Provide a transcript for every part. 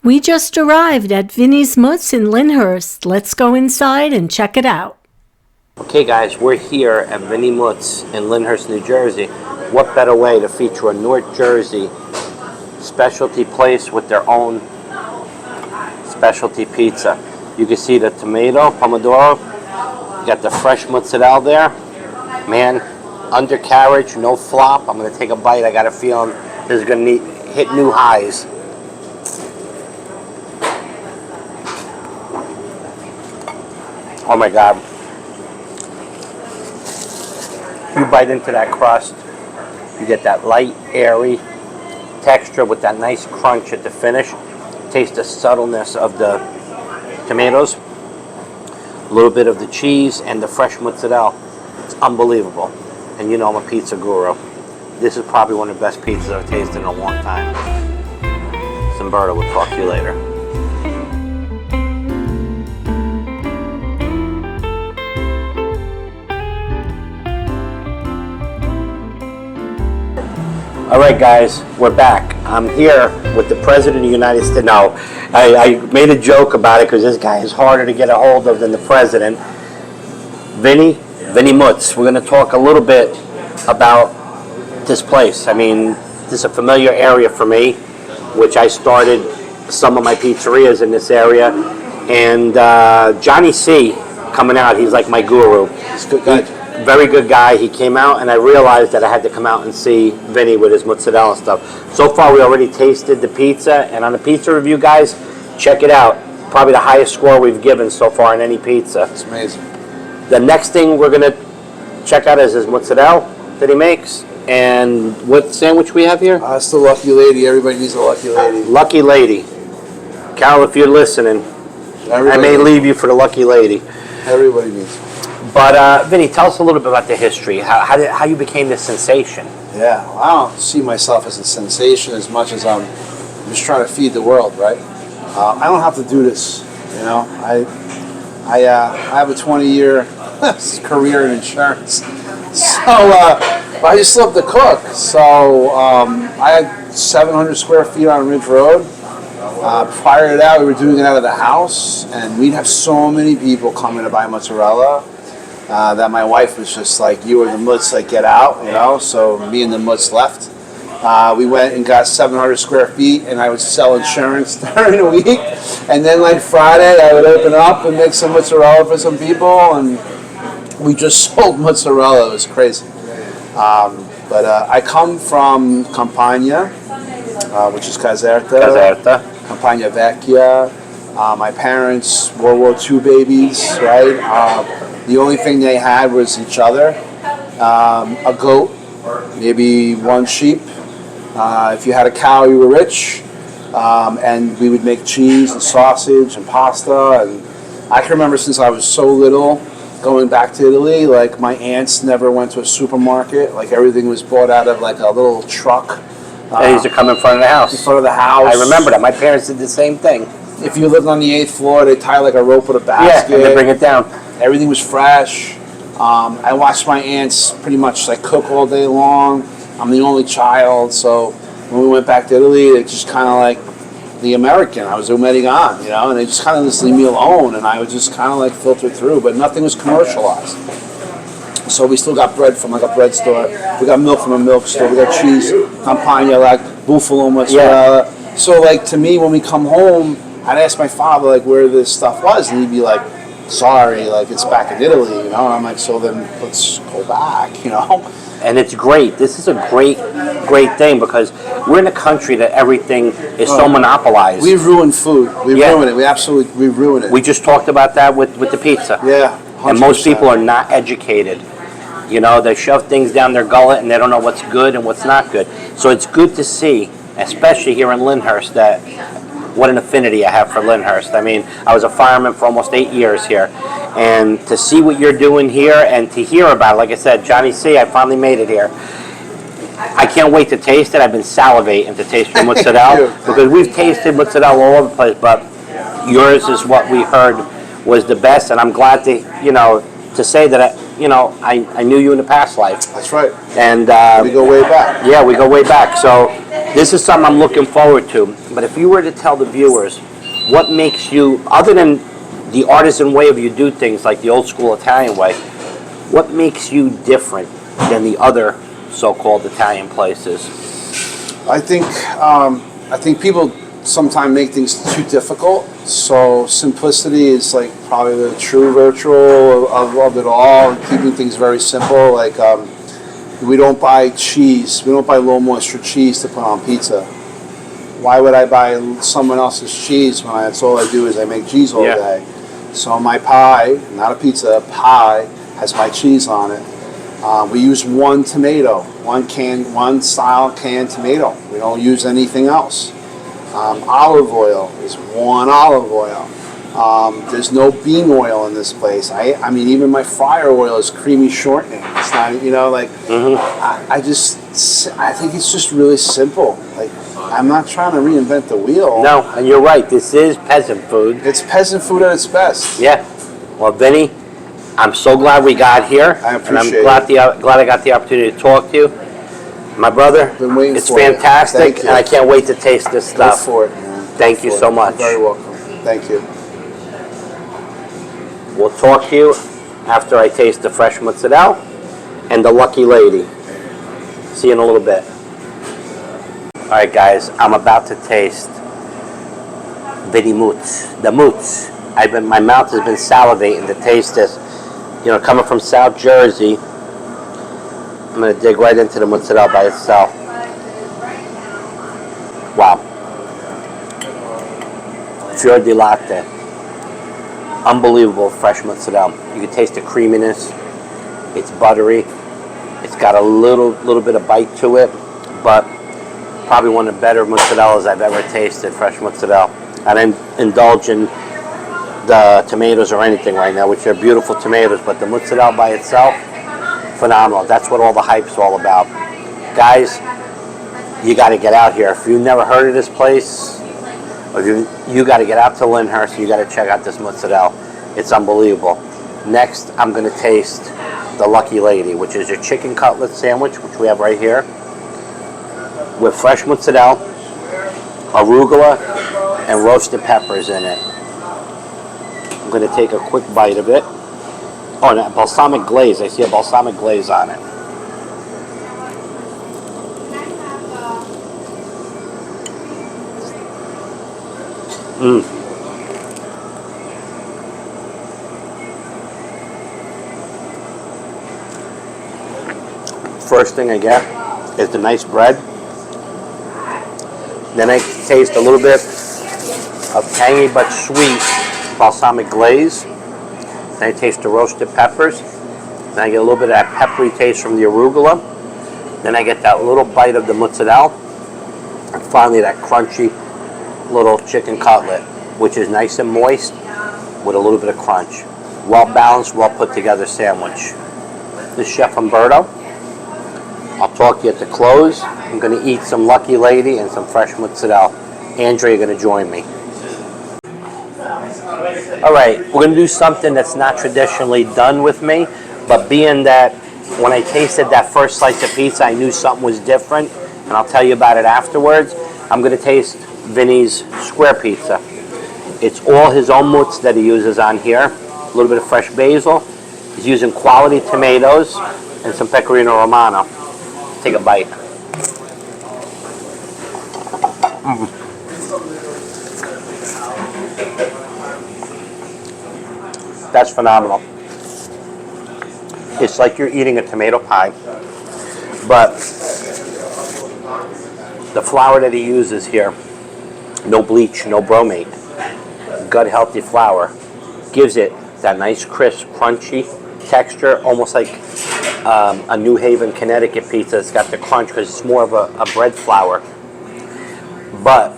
We just arrived at Vinnie's Mootz in Lyndhurst. Let's go inside and check it out. Okay guys, we're here at Vinnie Mootz in Lyndhurst, New Jersey. What better way to feature a North Jersey specialty place with their own specialty pizza. You can see the tomato, pomodoro. You got the fresh mozzarella there. Man, undercarriage, no flop. I'm going to take a bite. I got a feeling this is going to hit new highs. Oh my God. You bite into that crust, you get that light, airy texture with that nice crunch at the finish. Taste the subtleness of the tomatoes, a little bit of the cheese, and the fresh mozzarella. It's unbelievable. And you know I'm a pizza guru. This is probably one of the best pizzas I've tasted in a long time. Umberto, we'll talk to you later. All right, guys, we're back. I'm here with the President of the United States. No, I made a joke about it because this guy is harder to get a hold of than the President. Vinnie Mootz. We're going to talk a little bit about this place. I mean, this is a familiar area for me, which I started some of my pizzerias in this area. And Johnny C. coming out, he's like my guru. He's good. Very good guy. He came out, and I realized that I had to come out and see Vinnie with his mozzarella stuff. So far, we already tasted the pizza, and on the pizza review, guys, check it out. Probably the highest score we've given so far on any pizza. It's amazing. The next thing we're going to check out is his mozzarella that he makes. And what sandwich we have here? It's the Lucky Lady. Everybody needs a Lucky Lady. Lucky Lady. Carol, if you're listening, I may leave you for the Lucky Lady. Everybody needs one. But, Vinnie, tell us a little bit about the history, how you became this sensation. Yeah, well, I don't see myself as a sensation as much as I'm just trying to feed the world, right? I don't have to do this, you know. I have a 20-year career in insurance, so I just love to cook. So I had 700 square feet on Ridge Road. Prior to that, we were doing it out of the house, and we'd have so many people coming to buy mozzarella. That my wife was just like, you or the Mootz, like, get out, you know. So me and the Mootz left. We went and got 700 square feet, and I would sell insurance during the week. And then, like, Friday, I would open up and make some mozzarella for some people, and we just sold mozzarella. It was crazy. But I come from Campania, which is Caserta. Campania Vecchia. My parents, World War II babies, right? The only thing they had was each other, a goat, maybe one sheep. If you had a cow, you were rich. And we would make cheese and sausage and pasta. And I can remember since I was so little, going back to Italy, like my aunts never went to a supermarket. Like everything was bought out of like a little truck. They used to come in front of the house. In front of the house. I remember that. My parents did the same thing. If you lived on the 8th floor, they tie like a rope with a basket. Yeah, and they bring it down. Everything was fresh. I watched my aunts pretty much like cook all day long. I'm the only child, so when we went back to Italy, it just kind of like the American. I was American, you know, and they just kind of just leave me alone, and I would just kind of like filter through, but nothing was commercialized. So we still got bread from like a bread store. We got milk from a milk store. We got cheese, Campania, like buffalo mozzarella. Yeah. So like to me, when we come home, I'd ask my father like where this stuff was, and he'd be like, sorry, like it's back in Italy, you know. And I'm like, so then let's go back, you know. And it's great. This is a great thing because we're in a country that everything is so monopolized. We've ruined food. We've ruined it. We ruined it. We just talked about that with the pizza. Yeah, 100%. And most people are not educated. You know, they shove things down their gullet and they don't know what's good and what's not good. So it's good to see, especially here in Lyndhurst, that what an affinity I have for Lyndhurst. I mean, I was a fireman for almost 8 years here. And to see what you're doing here and to hear about it, like I said, Johnny C., I finally made it here. I can't wait to taste it. I've been salivating to taste your mozzarella because we've tasted mozzarella all over the place, but yours is what we heard was the best, and I'm glad to, you know, to say that, I knew you in the past life. That's right. And we go way back. Yeah, we go way back. So This is something I'm looking forward to. But if you were to tell the viewers, what makes you, other than the artisan way of you do things like the old school Italian way, what makes you different than the other so-called Italian places? I think people sometimes make things too difficult. So simplicity is like probably the true virtue of it all. Keeping things very simple. Like we don't buy cheese. We don't buy low moisture cheese to put on pizza. Why would I buy someone else's cheese when that's all I do is I make cheese all day? So my pie, not a pizza, pie has my cheese on it. We use one tomato, one style canned tomato. We don't use anything else. Olive oil is one olive oil. There's no bean oil in this place. I mean, even my fryer oil is creamy shortening. It's not, like, I think it's just really simple. Like, I'm not trying to reinvent the wheel. No, and you're right. This is peasant food. It's peasant food at its best. Yeah. Well, Vinnie, I'm so glad we got here. I appreciate and I'm glad I got the opportunity to talk to you. My brother, Been waiting it's for it. fantastic, Thank you. and I can't wait to taste this stuff. Go for it, man. Thank you so much. You're very welcome. Thank you. We'll talk to you after I taste the fresh mozzarella and the Lucky Lady. See you in a little bit. All right, guys, I'm about to taste Vinnie Mootz. The Mootz. My mouth has been salivating to taste this. Coming from South Jersey, I'm going to dig right into the mozzarella by itself. Wow. Fior di latte. Unbelievable fresh mozzarella. You can taste the creaminess. It's buttery. It's got a little bit of bite to it, but probably one of the better mozzarellas I've ever tasted, fresh mozzarella. I didn't indulge in the tomatoes or anything right now, which are beautiful tomatoes, but the mozzarella by itself, phenomenal. That's what all the hype's all about. Guys, you got to get out here. If you've never heard of this place, or you got to get out to Lyndhurst, you got to check out this mozzarella. It's unbelievable. Next, I'm going to taste the Lucky Lady, which is your chicken cutlet sandwich, which we have right here, with fresh mozzarella, arugula, and roasted peppers in it. I'm going to take a quick bite of it. Oh, and that balsamic glaze. I see a balsamic glaze on it. First thing I get is the nice bread. Then I taste a little bit of tangy but sweet balsamic glaze. Then I taste the roasted peppers. Then I get a little bit of that peppery taste from the arugula. Then I get that little bite of the mozzarella. And finally that crunchy little chicken cutlet, which is nice and moist with a little bit of crunch. Well balanced, well put together sandwich. This is Chef Umberto. I'll talk to you at the close. I'm going to eat some Lucky Lady and some fresh mozzarella. Andrea, you're going to join me. All right, we're going to do something that's not traditionally done with me, but being that when I tasted that first slice of pizza, I knew something was different, and I'll tell you about it afterwards. I'm going to taste Vinnie's square pizza. It's all his own mootz that he uses on here. A little bit of fresh basil. He's using quality tomatoes and some pecorino romano. Take a bite. That's phenomenal. It's like you're eating a tomato pie, but the flour that he uses here, no bleach, no bromate, gut healthy flour, gives it that nice crisp, crunchy texture, almost like a New Haven, Connecticut pizza. It's got the crunch because it's more of a bread flour, but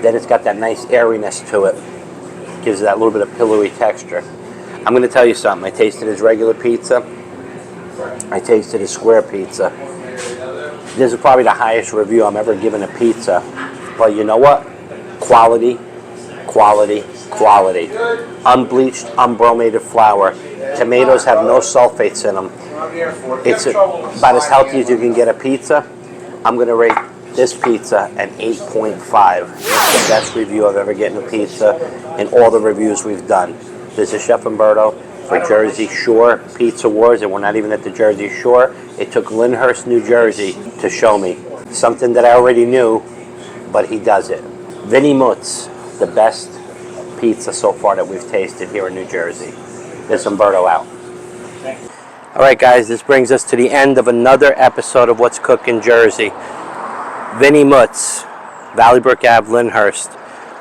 then it's got that nice airiness to it. Gives it that little bit of pillowy texture. I'm going to tell you something. I tasted his regular pizza. I tasted his square pizza. This is probably the highest review I'm ever given a pizza. But you know what? Quality, quality, quality. Unbleached, unbromated flour. Tomatoes have no sulfates in them. It's about as healthy as you can get a pizza. I'm going to rate this pizza an 8.5. It's the best review I've ever gotten a pizza in all the reviews we've done. This is Chef Umberto for Jersey Shore Pizza Wars, and we're not even at the Jersey Shore. It took Lyndhurst, New Jersey to show me something that I already knew, but he does it. Vinnie Mootz, the best pizza so far that we've tasted here in New Jersey. This Umberto out. All right, guys, this brings us to the end of another episode of What's Cookin' Jersey. Vinnie Mootz, Valley Brook Ave, Lyndhurst.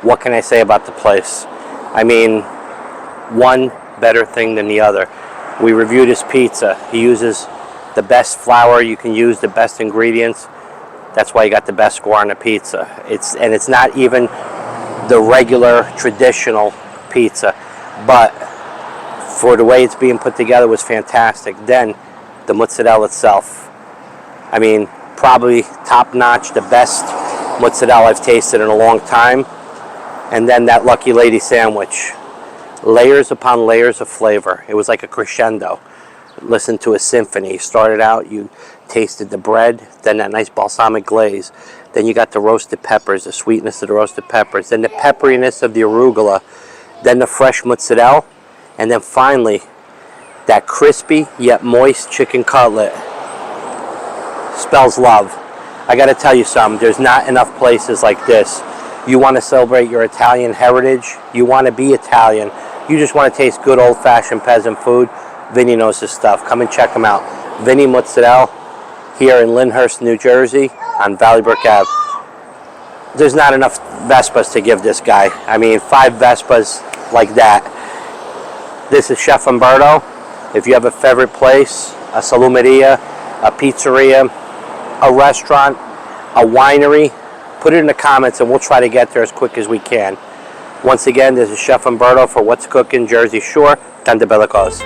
What can I say about the place? I mean, one better thing than the other. We reviewed his pizza. He uses the best flour you can use, the best ingredients. That's why he got the best score on the pizza. It's not even the regular traditional pizza, but for the way it's being put together was fantastic. Then the mozzarella itself, I mean, probably top notch, the best mozzarella I've tasted in a long time. And then that Lucky Lady sandwich, layers upon layers of flavor. It was like a crescendo. Listen to a symphony. You started out, you tasted the bread, then that nice balsamic glaze, then you got the roasted peppers, the sweetness of the roasted peppers, then the pepperiness of the arugula, then the fresh mozzarella, and then finally, that crispy yet moist chicken cutlet. Spells love. I gotta tell you something, there's not enough places like this. You wanna celebrate your Italian heritage, you wanna be Italian, you just wanna taste good old-fashioned peasant food, Vinnie knows his stuff. Come and check him out. Vinnie Mozzarella here in Lyndhurst, New Jersey on Valley Brook Ave. There's not enough Vespas to give this guy. I mean, 5 Vespas like that. This is Chef Umberto. If you have a favorite place, a salumeria, a pizzeria, a restaurant, a winery, put it in the comments and we'll try to get there as quick as we can. Once again, this is Chef Umberto for What's Cookin' Jersey Shore. Tante Bella Cause.